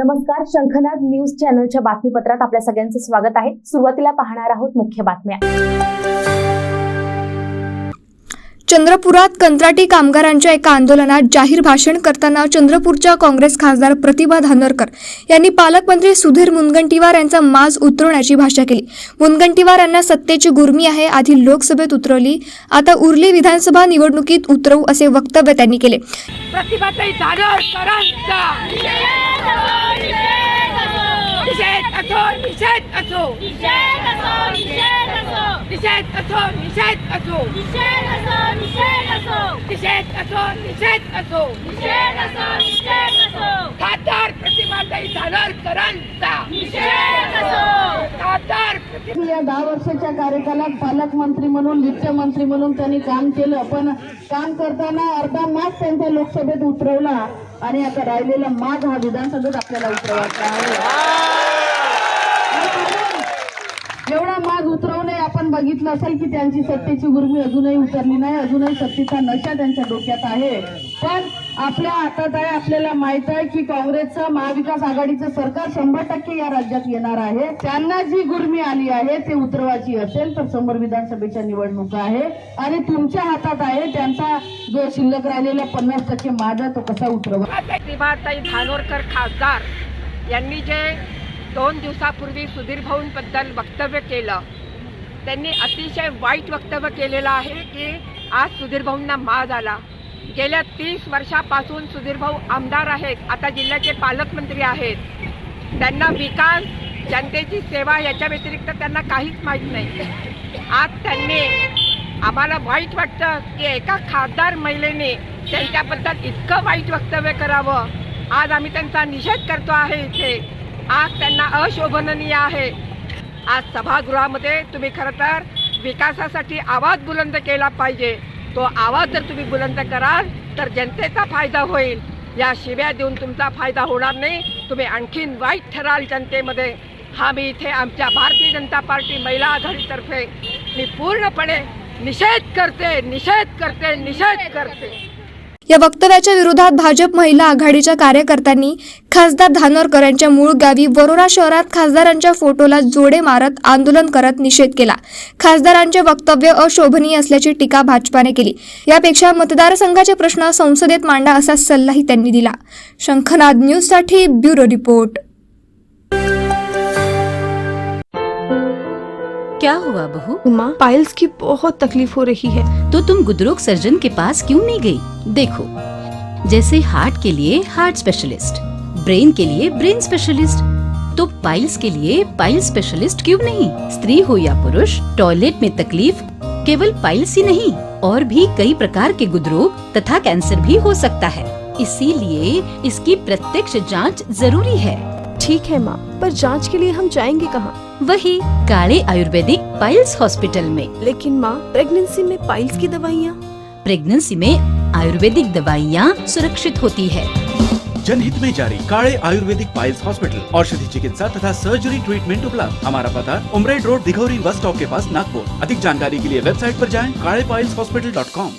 नमस्कार, शंखनाद न्यूज चॅनलच्या बातमीपत्रात आपल्या सगळ्यांचं स्वागत आहे। सुरुवातीला पाहणार आहोत मुख्य बातम्या। चंद्रपुरात कंत्राटी कामगारांच्या एका आंदोलनात जाहीर भाषण करताना चंद्रपूरच्या काँग्रेस खासदार प्रतिभा धानोरकर यांनी पालकमंत्री सुधीर मुनगंटीवार यांचा माज उतरवण्याची भाषा केली। मुनगंटीवार यांना सत्तेची गुर्मी आहे, आधी लोकसभेत उतरवली, आता उरली विधानसभा निवडणुकीत उतरवू असे वक्तव्य त्यांनी केले। प्रतिभाताई धानोरकरांचा खासदार प्रतिभाताई धानोरकरांचा या 10 वर्षाच्या कार्यकालात पालकमंत्री म्हणून, वित्तमंत्री म्हणून त्यांनी काम केलं, पण काम करताना अर्धा मास त्यांच्या लोकसभेत उतरवला आणि आता राहिलेला माग हा विधानसभेत आपल्याला उतरवायचा आहे। एवढा माग उतरवणे आपण बघितलं असेल की त्यांची सत्तेची गुर्मी अजूनही उतरली नाही, अजूनही सत्तेचा नशा त्यांच्या डोक्यात आहे। पण आपल्या हातात आहे, आपल्याला माहित आहे की काँग्रेसचं महाविकास आघाडीचं सरकार 100% या राज्यात येणार आहे। त्यांना जी गुर्मी आली आहे ते उतरवायची असेल तर समोर विधानसभेच्या निवडणुका आहे आणि तुमच्या हातात आहे त्यांचा जो शिल्लक राहिलेला 50% माग तो कसा उतरवा। प्रतिभाताई धानोरकर खासदार यांनी जे 2 दिवसापूर्वी सुधीर भाऊंबद्दल वक्तव्य केलं, त्यांनी अतिशय वाईट वक्तव्य केलेलं आहे की आज सुधीर भाऊंना माज आला। गेल्या 30 वर्षापासून सुधीर भाऊ आमदार आहेत, आता जिल्ह्याचे पालकमंत्री आहेत। त्यांना विकास, जनतेची सेवा याच्या व्यतिरिक्त त्यांना काहीच माहीत नाही। आज त्यांनी आम्हाला वाईट वाटतं की एका खासदार महिलेने त्यांच्याबद्दल इतकं वाईट वक्तव्य करावं। आज आम्ही त्यांचा निषेध करतो आहे इथे। आज त्यांना अशोभनीय आहे। आज सभागृहामध्ये तुम्ही खरं तर विकासासाठी आवाज बुलंद केला पाहिजे। तो आवाज जर तुम्ही बुलंद कराल तर जनतेचा फायदा होईल। या शिव्या देऊन तुमचा फायदा होणार नाही, तुम्ही आणखीन वाईट ठराल जनतेमध्ये। हा मी इथे आमच्या भारतीय जनता पार्टी महिला आघाडीतर्फे मी पूर्णपणे निषेध करते। या वक्तव्याच्या विरोधात भाजप महिला आघाडीच्या कार्यकर्त्यांनी खासदार धानोरकर यांच्या मूळ गावी वरोरा शहरात खासदारांच्या फोटोला जोडे मारत आंदोलन करत निषेध केला। खासदारांचे वक्तव्य अशोभनीय असल्याची टीका भाजपाने केली। यापेक्षा मतदारसंघाचे प्रश्न संसदेत मांडा असा सल्लाही त्यांनी दिला। शंखनाद न्यूजसाठी ब्युरो रिपोर्ट। क्या हुआ बहू? माँ, पाइल्स की बहुत तकलीफ हो रही है। तो तुम गुदरोग सर्जन के पास क्यों नहीं गई? देखो, जैसे हार्ट के लिए हार्ट स्पेशलिस्ट, ब्रेन के लिए ब्रेन स्पेशलिस्ट, तो पाइल्स के लिए पाइल स्पेशलिस्ट क्यों नहीं? स्त्री हो या पुरुष, टॉयलेट में तकलीफ केवल पाइल्स ही नहीं, और भी कई प्रकार के गुदरोग तथा कैंसर भी हो सकता है। इसीलिए इसकी प्रत्यक्ष जांच जरूरी है। ठीक है माँ, पर जांच के लिए हम जाएंगे कहाँ? वही काले आयुर्वेदिक पाइल्स हॉस्पिटल में। लेकिन माँ, प्रेगनेंसी में पाइल्स की दवाइयाँ? प्रेगनेंसी में आयुर्वेदिक दवाइयाँ सुरक्षित होती है। जनहित में जारी काले आयुर्वेदिक पाइल्स हॉस्पिटल, औषधि चिकित्सा तथा सर्जरी ट्रीटमेंट उपलब्ध। हमारा पता उमरेड रोड, दिघौरी बस स्टॉप के पास, नागपुर। अधिक जानकारी के लिए वेबसाइट पर जाएं kalepileshhospital.com।